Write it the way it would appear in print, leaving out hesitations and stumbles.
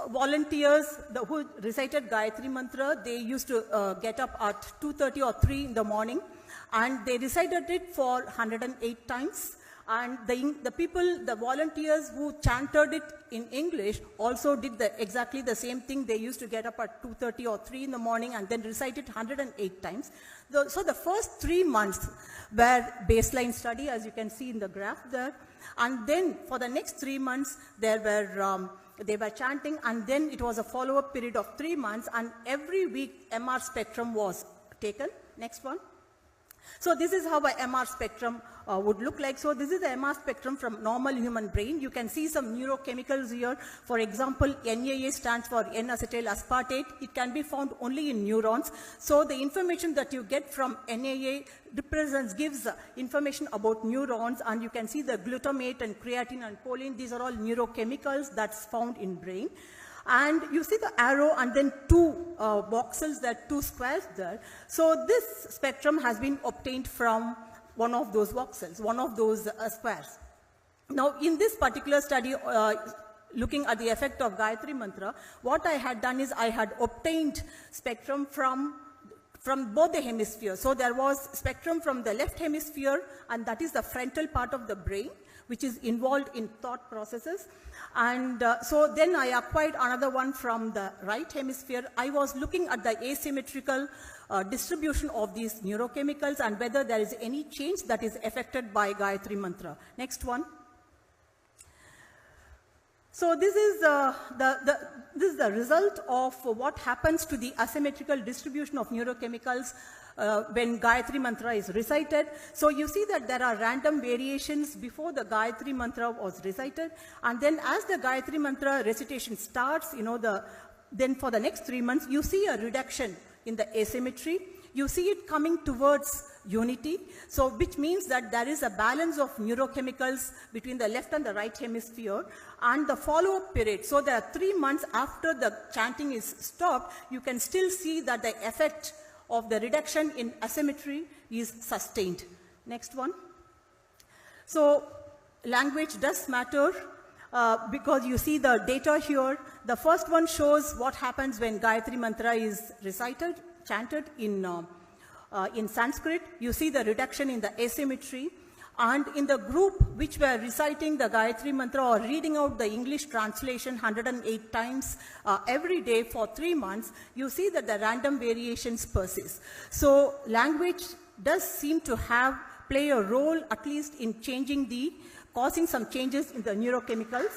volunteers who recited Gayatri Mantra, they used to get up at 2:30 or 3 in the morning, and they recited it for 108 times. And the volunteers who chanted it in English also did exactly the same thing. They used to get up at 2:30 or 3 in the morning and then recite it 108 times. So the first 3 months were baseline study, as you can see in the graph there. And then for the next 3 months, they were chanting, and then it was a follow-up period of 3 months, and every week MR spectrum was taken. Next one. So this is how a MR spectrum would look like. So this is the MR spectrum from normal human brain. You can see some neurochemicals here. For example, NAA stands for N-acetyl aspartate. It can be found only in neurons. So the information that you get from NAA gives information about neurons, and you can see the glutamate and creatine and choline. These are all neurochemicals that's found in brain. And you see the arrow and then 2 voxels there, 2 squares there. So this spectrum has been obtained from one of those voxels, one of those squares. Now, in this particular study, looking at the effect of Gayatri Mantra, what I had done is I had obtained spectrum from both the hemispheres. So there was spectrum from the left hemisphere, and that is the frontal part of the brain, which is involved in thought processes. And so then I acquired another one from the right hemisphere. I was looking at the asymmetrical distribution of these neurochemicals and whether there is any change that is affected by Gayatri Mantra. Next one. So this is the result of what happens to the asymmetrical distribution of neurochemicals when Gayatri Mantra is recited. So you see that there are random variations before the Gayatri Mantra was recited, and then as the Gayatri Mantra recitation starts, then for the next 3 months, you see a reduction in the asymmetry. You see it coming towards unity, so which means that there is a balance of neurochemicals between the left and the right hemisphere, and the follow-up period. So there are 3 months after the chanting is stopped, you can still see that the effect of the reduction in asymmetry is sustained. Next one. So language does matter because you see the data here. The first one shows what happens when Gayatri Mantra is recited, chanted in Sanskrit. You see the reduction in the asymmetry. And in the group which were reciting the Gayatri Mantra or reading out the English translation 108 times every day for 3 months, you see that the random variations persist. So language does seem to play a role, at least in causing some changes in the neurochemicals.